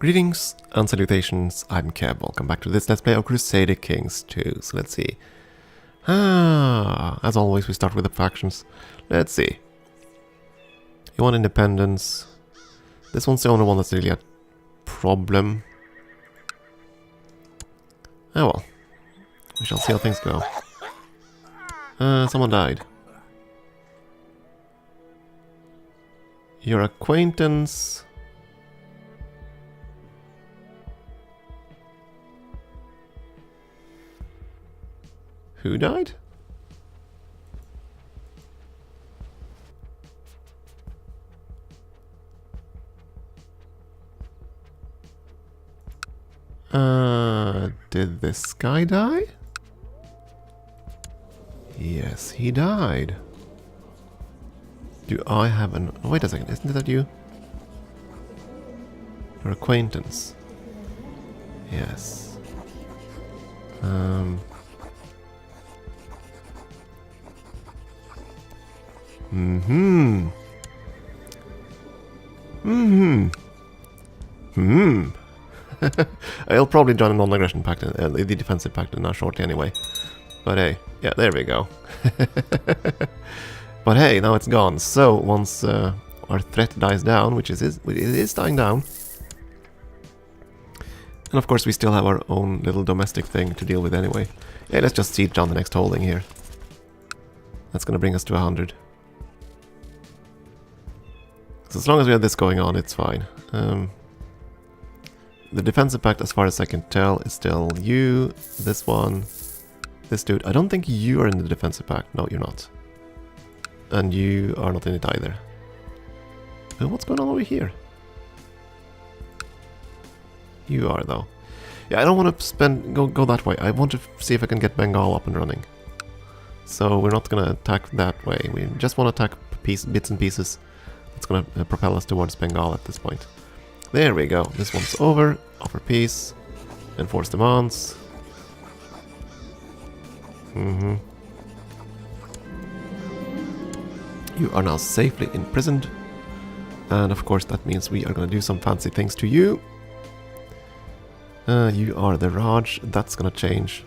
Greetings and salutations, I'm Kev. Welcome back to this Let's Play of Crusader Kings II. So let's see. As always we start with the factions. Let's see. You want independence. This one's the only one that's really a problem. Oh well. We shall see how things go. Someone died. Your acquaintance... Who died? Did this guy die? Yes, he died. Do I have an... Oh, wait a second, isn't that you? Your acquaintance. Yes. I'll probably join a non-aggression pact, the defensive pact now shortly anyway. But hey, yeah, there we go. But hey, now it's gone. So once our threat dies down, which it is dying down, and of course we still have our own little domestic thing to deal with anyway. Yeah, let's just siege down the next holding here. That's gonna bring us to 100. So as long as we have this going on, it's fine. The defensive pact, as far as I can tell, is still you, this one, this dude. I don't think you are in the defensive pact. No, you're not. And you are not in it either. What's going on over here? You are, though. Yeah, I don't want to go that way. I want to see if I can get Bengal up and running. So we're not going to attack that way. We just want to attack bits and pieces. It's going to propel us towards Bengal at this point. There we go. This one's over. Offer peace. Enforce demands. You are now safely imprisoned. And of course that means we are going to do some fancy things to you. You are the Raj. That's going to change.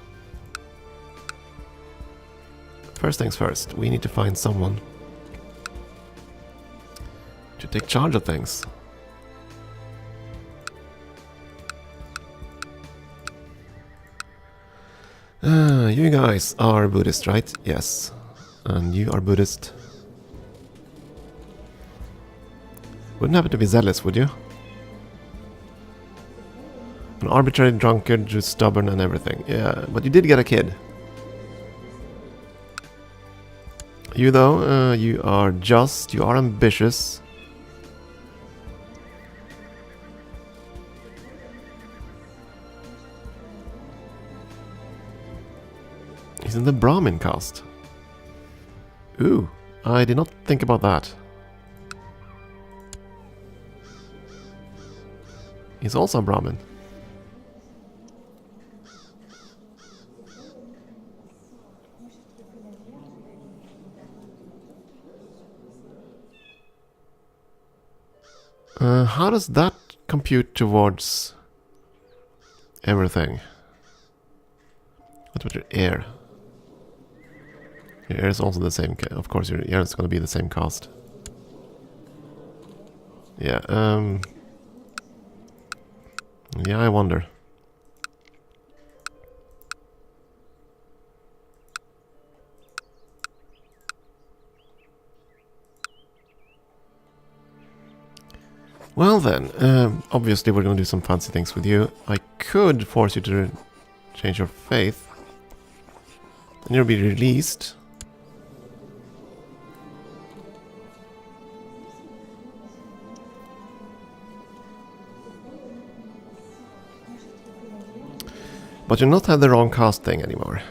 First things first. We need to find someone to take charge of things. You guys are Buddhist, right? Yes. And you are Buddhist. Wouldn't happen to be zealous, would you? An arbitrary drunkard, just stubborn and everything. Yeah, but you did get a kid. You though, you are just, you are ambitious. He's in the Brahmin caste. Ooh, I did not think about that. He's also a Brahmin. How does that compute towards everything? What about your heir? Your heir is also the same. Of course, your heir is going to be the same cost. Yeah. Yeah, I wonder. Well then, obviously we're going to do some fancy things with you. I could force you to change your faith. Then you'll be released. But you'll not have the wrong caste thing anymore.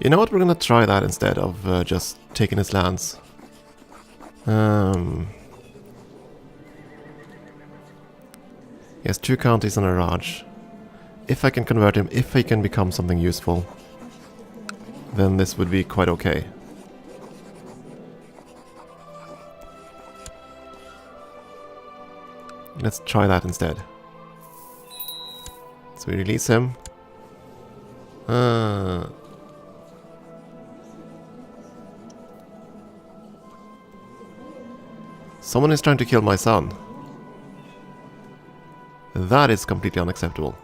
You know what, we're gonna try that instead of just taking his lands. He has 2 counties and a Raj. If I can convert him, if he can become something useful, then this would be quite okay. Let's try that instead. So we release him. Someone is trying to kill my son. That is completely unacceptable.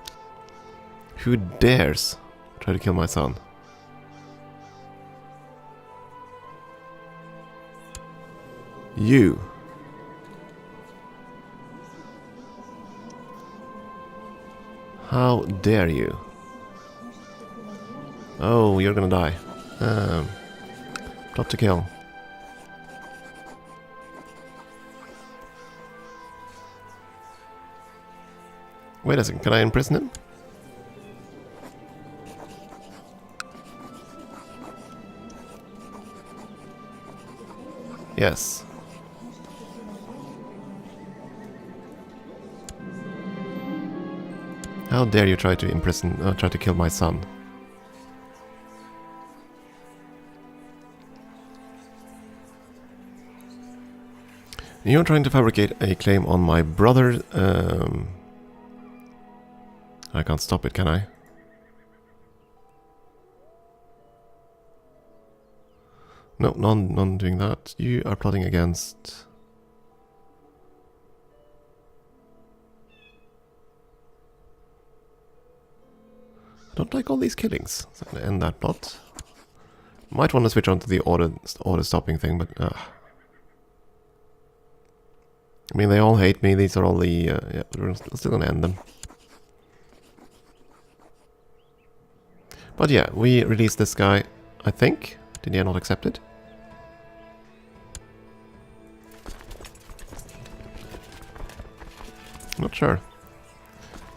Who dares try to kill my son? You. How dare you? Oh, you're gonna die. Plot to kill. Wait a second, can I imprison him? Yes. How dare you try to imprison, try to kill my son? You're trying to fabricate a claim on my brother. I can't stop it, can I? No, none doing that. You are plotting against... I don't like all these killings. So I'm gonna end that plot. Might want to switch on to the auto stopping thing, but... I mean, they all hate me. These are all the... yeah, we're still gonna end them. But yeah, we released this guy, I think. Did he not accept it? Not sure.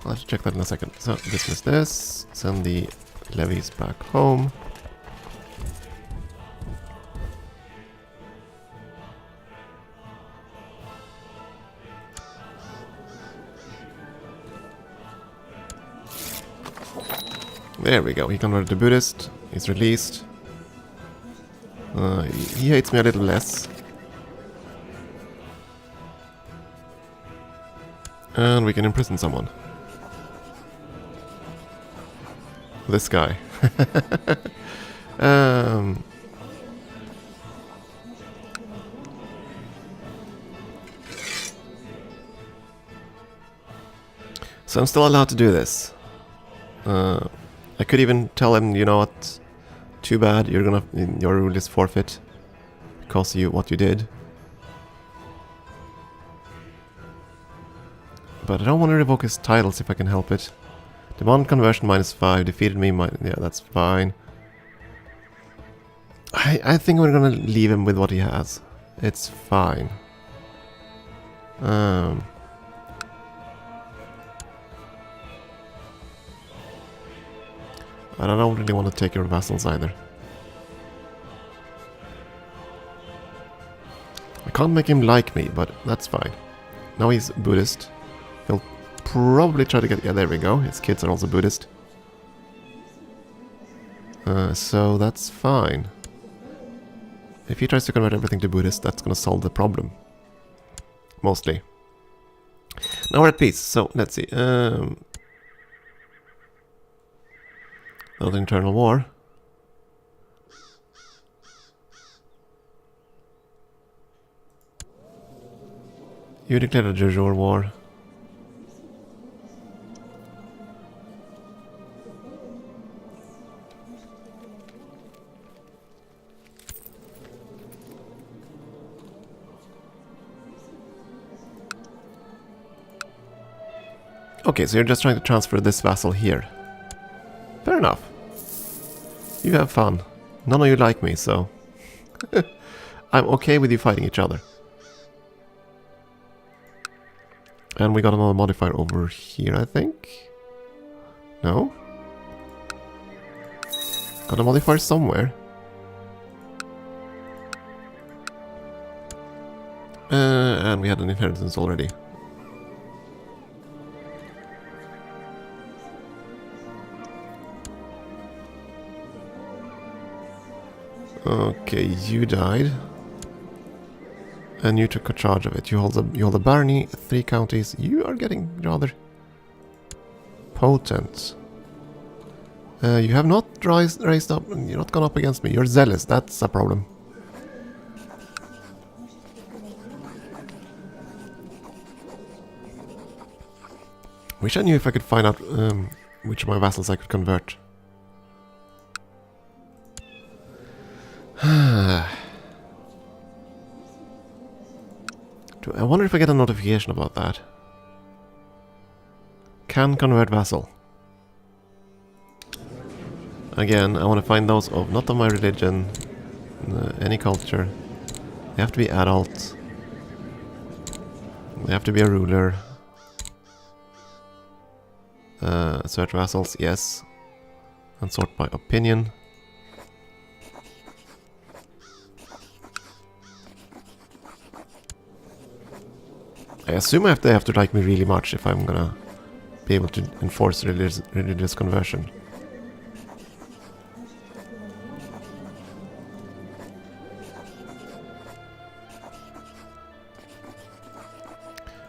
I'll have to check that in a second. So, dismiss this. Send the levies back home. There we go. He converted to Buddhist. He's released. He hates me a little less. And we can imprison someone. This guy. So I'm still allowed to do this. I could even tell him, you know what, too bad, your rule is forfeit because what you did. But I don't want to revoke his titles if I can help it. Demand conversion -5, defeated me, yeah, that's fine. I think we're gonna leave him with what he has. It's fine. And I don't really want to take your vassals either. I can't make him like me, but that's fine. Now he's Buddhist. He'll probably try to get... Yeah, there we go. His kids are also Buddhist. So that's fine. If he tries to convert everything to Buddhist, that's going to solve the problem. Mostly. Now we're at peace, so let's see. Not internal war. You declared a de jure war. Okay, so you're just trying to transfer this vassal here. Fair enough. You have fun. None of you like me, so... I'm okay with you fighting each other. And we got another modifier over here, I think? No? Got a modifier somewhere. And we had an inheritance already. Okay, you died. And you took charge of it. You hold a barony, 3 counties. You are getting rather potent. You have not raised up. You're not gone up against me. You're zealous. That's a problem. Wish I knew if I could find out which of my vassals I could convert. I wonder if I get a notification about that. Can convert vassal. Again, I want to find those of not of my religion, any culture. They have to be adult. They have to be a ruler. Search vassals, yes. And sort by opinion. I assume they have to like me really much if I'm gonna be able to enforce religious conversion.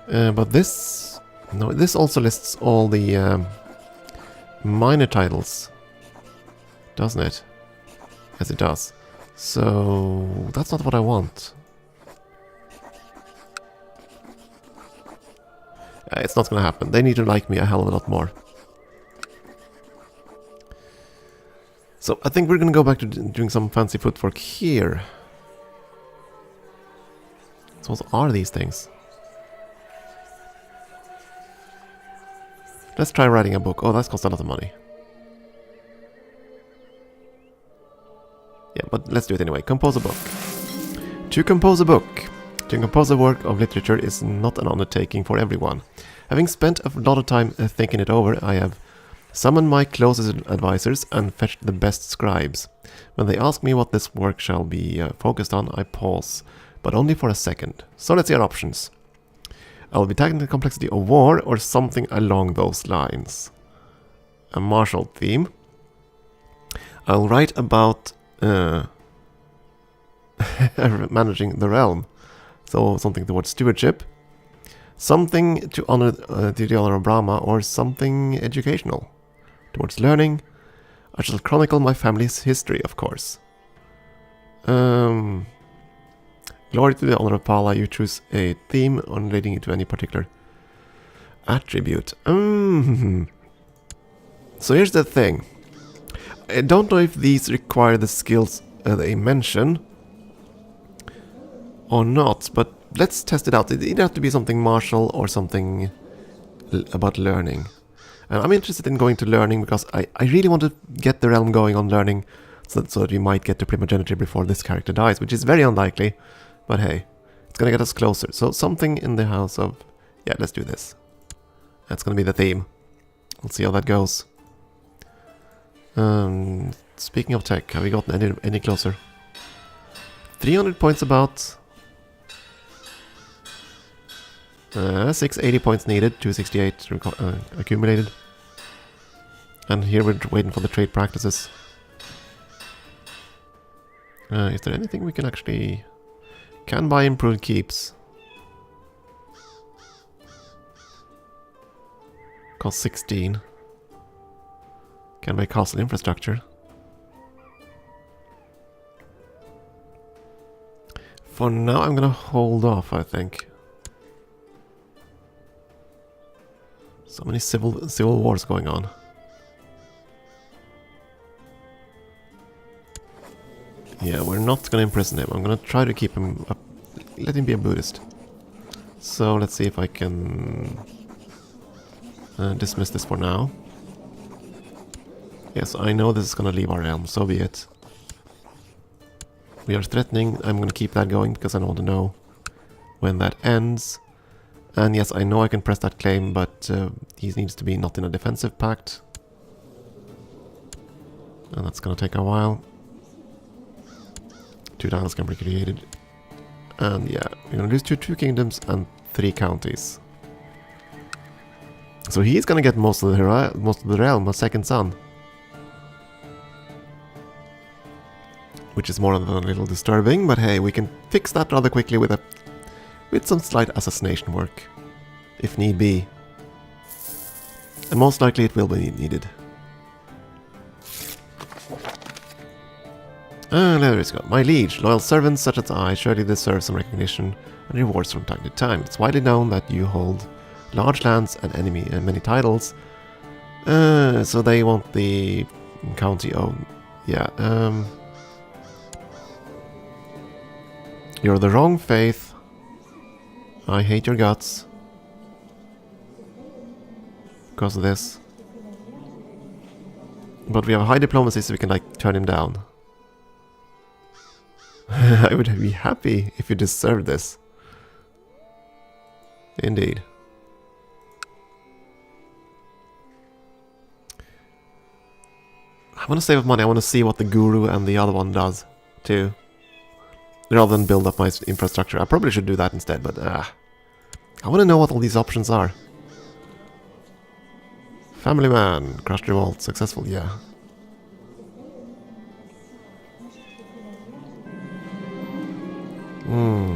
But this... No, this also lists all the minor titles, doesn't it? Yes, it does. So that's not what I want. It's not gonna happen. They need to like me a hell of a lot more. So I think we're gonna go back to doing some fancy footwork here. So what are these things? Let's try writing a book. Oh, that's cost a lot of money. Yeah, but let's do it anyway. Compose a book. To compose a book. To compose a work of literature is not an undertaking for everyone. Having spent a lot of time thinking it over, I have summoned my closest advisors and fetched the best scribes. When they ask me what this work shall be focused on, I pause, but only for a second. So let's see our options. I will be tackling the complexity of war or something along those lines. A martial theme. I'll write about managing the realm. So something towards stewardship. Something to honor to the honor of Brahma, or something educational. Towards learning. I shall chronicle my family's history, of course. Glory to the honor of Pala, you choose a theme relating to any particular attribute. So here's the thing. I don't know if these require the skills they mention or not, but let's test it out. It either have to be something martial or something about learning. And I'm interested in going to learning because I really want to get the realm going on learning so that we might get to primogeniture before this character dies, which is very unlikely. But hey, it's gonna get us closer. So something in the house of... Yeah, let's do this. That's gonna be the theme. We'll see how that goes. Speaking of tech, have we gotten any closer? 300 points about. 680 points needed, 268 accumulated. And here we're waiting for the trade practices. Is there anything we can actually... Can buy improved keeps. Cost 16. Can buy castle infrastructure. For now I'm gonna hold off, I think. So many civil wars going on. Yeah, we're not gonna imprison him. I'm gonna try to keep him up, let him be a Buddhist. So let's see if I can dismiss this for now. Yes, I know this is gonna leave our realm, so be it. We are threatening. I'm gonna keep that going because I don't want to know when that ends. And yes, I know I can press that claim, but he needs to be not in a defensive pact. And that's gonna take a while. 2 tiles can be created. And yeah, we're gonna lose two kingdoms and 3 counties. So he's gonna get most of the realm, a second son. Which is more than a little disturbing, but hey, we can fix that rather quickly with some slight assassination work, if need be. And most likely it will be needed. There it goes. My liege, loyal servants such as I surely deserve some recognition and rewards from time to time. It's widely known that you hold large lands and many titles. So they want the county own. Yeah, you're the wrong faith. I hate your guts. Because of this. But we have high diplomacy, so we can, like, turn him down. I would be happy if you deserved this. Indeed. I want to save up money. I want to see what the guru and the other one does, too. Rather than build up my infrastructure. I probably should do that instead, but I want to know what all these options are. Family man, crushed revolt, successful, yeah.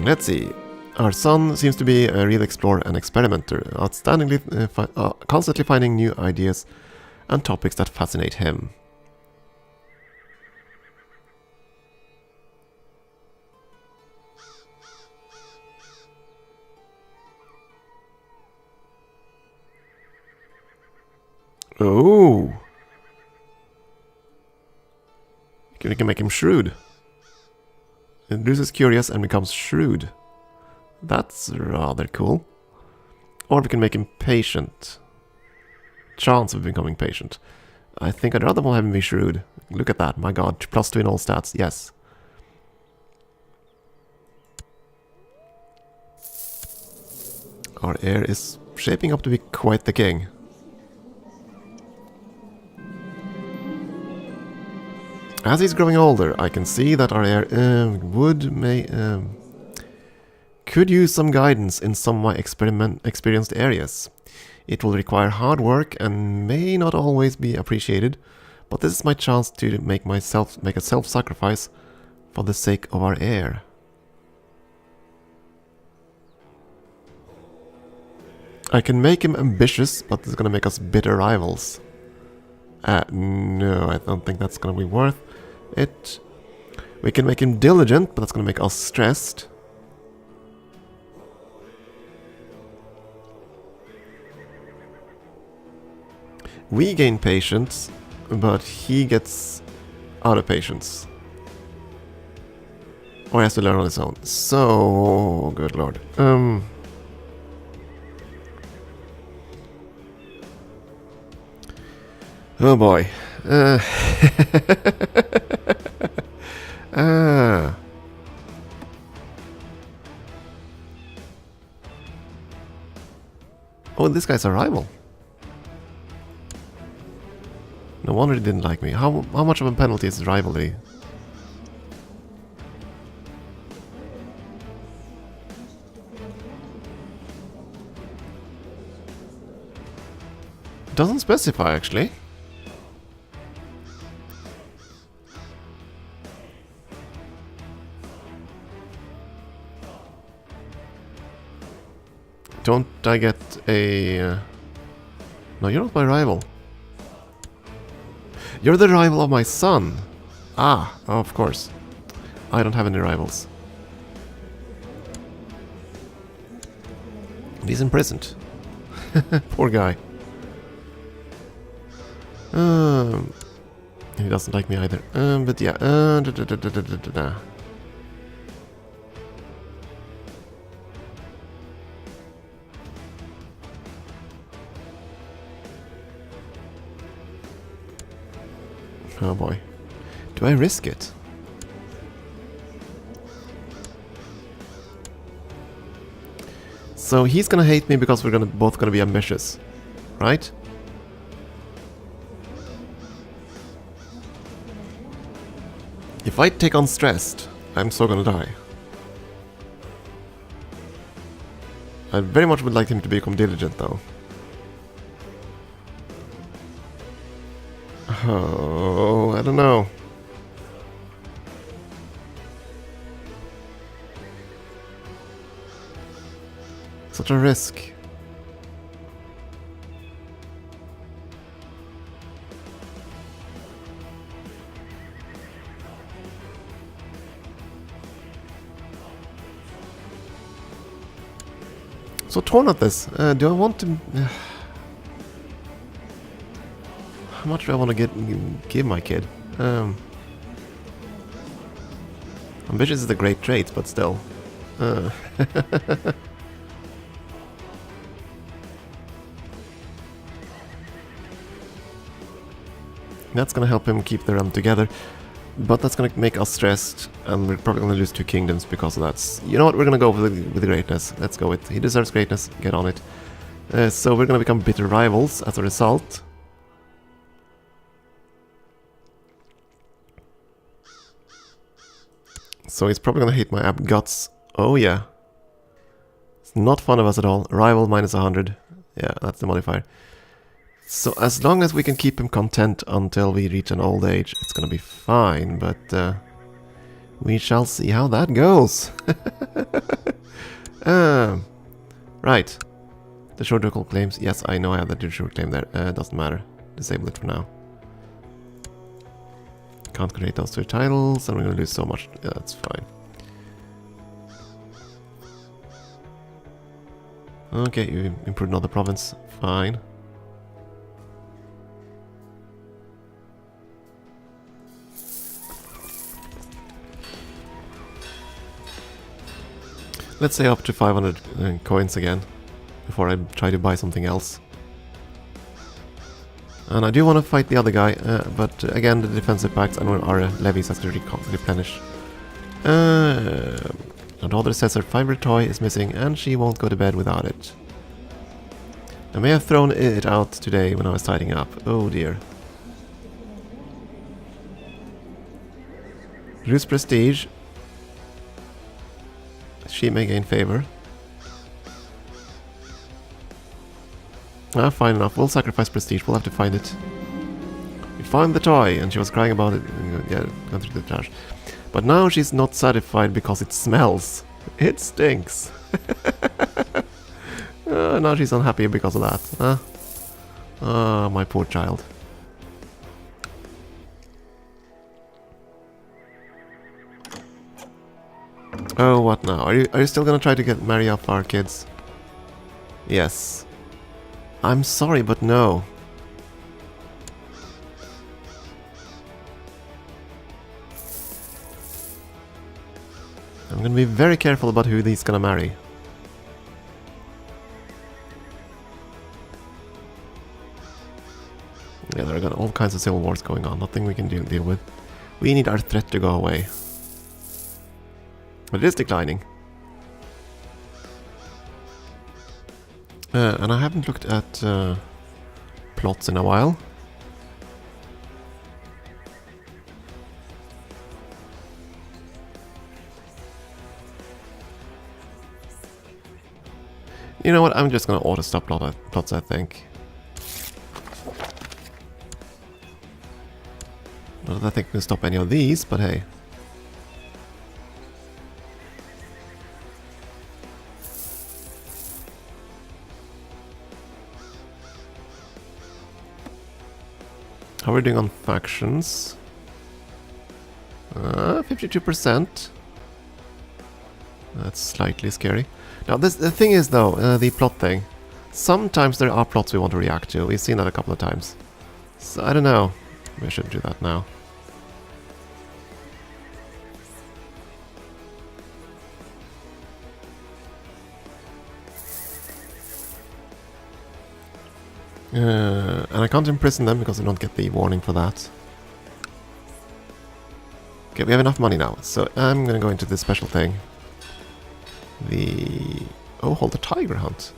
Let's see. Our son seems to be a real explorer and experimenter, outstandingly, constantly finding new ideas and topics that fascinate him. Oh! You can make him shrewd. It loses curious and becomes shrewd. That's rather cool. Or we can make him patient. Chance of becoming patient. I think I'd rather have him be shrewd. Look at that, my god. +2 in all stats, yes. Our heir is shaping up to be quite the king. As he's growing older, I can see that our heir could use some guidance in some of my experienced areas. It will require hard work and may not always be appreciated, but this is my chance to make a self-sacrifice for the sake of our heir. I can make him ambitious, but it's gonna make us bitter rivals. No, I don't think that's gonna be worth it. We can make him diligent, but that's gonna make us stressed. We gain patience, but he gets out of patience. Or he has to learn on his own. So, good lord. Oh boy. Oh, this guy's a rival. No wonder he didn't like me. How much of a penalty is rivalry? It doesn't specify, actually. Don't I get a... No, you're not my rival. You're the rival of my son. Ah, of course. I don't have any rivals. He's imprisoned. Poor guy. He doesn't like me either. But yeah. Oh boy. Do I risk it? So he's gonna hate me because we're both gonna be ambitious, right? If I take on stressed, I'm so gonna die. I very much would like him to become diligent, though. Oh, I don't know. Such a risk. So torn at this. Do I want to... how much do I want to give my kid? Ambitious is the great trait, but still. That's gonna help him keep the realm together. But that's gonna make us stressed, and we're probably gonna lose 2 kingdoms because of that. You know what? We're gonna go with the greatness. Let's go with. He deserves greatness. Get on it. So we're gonna become bitter rivals as a result. So he's probably gonna hate my guts. Oh yeah. It's not fun of us at all. Rival minus 100. Yeah, that's the modifier. So as long as we can keep him content until we reach an old age, it's gonna be fine, but we shall see how that goes. Right. The short ducal claims. Yes, I know I have that short claim there. Doesn't matter. Disable it for now. Can't create those 2 titles, and we're gonna lose so much. Yeah, that's fine. Okay, you improved another province. Fine. Let's say up to 500 coins again, before I try to buy something else. And I do want to fight the other guy, but again, the defensive pacts and our levies has to replenish. My daughter says her favorite toy is missing, and she won't go to bed without it. I may have thrown it out today when I was tidying up. Oh dear. Lose prestige. She may gain favor. Ah, fine enough. We'll sacrifice prestige. We'll have to find it. We found the toy, and she was crying about it. Yeah, gone through the trash. But now she's not satisfied because it smells. It stinks. Now she's unhappy because of that. Huh? Ah, my poor child. Oh, what now? Are you still gonna try to marry off our kids? Yes. I'm sorry, but no. I'm gonna be very careful about who he's gonna marry. Yeah, there are all kinds of civil wars going on. Nothing we can deal with. We need our threat to go away. But it is declining. And I haven't looked at plots in a while. You know what? I'm just gonna auto-stop plots, I think. Not that I think we can stop any of these, but hey. How are we doing on factions? 52%. That's slightly scary. Now, the thing is, though, the plot thing. Sometimes there are plots we want to react to. We've seen that a couple of times. So, I don't know. Maybe I shouldn't do that now. And I can't imprison them because I don't get the warning for that. Okay, we have enough money now, so I'm gonna go into this special thing. Oh, hold the tiger hunt.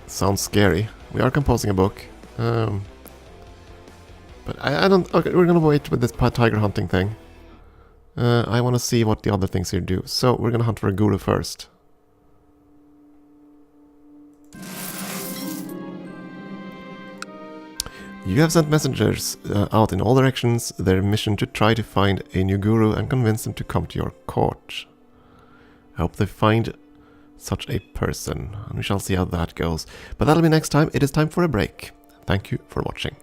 Sounds scary. We are composing a book. But I don't... Okay, we're gonna wait with this tiger hunting thing. I want to see what the other things here do. So we're gonna hunt for a guru first. You have sent messengers out in all directions, their mission to try to find a new guru and convince them to come to your court. I hope they find such a person, and we shall see how that goes. But that'll be next time. It is time for a break. Thank you for watching.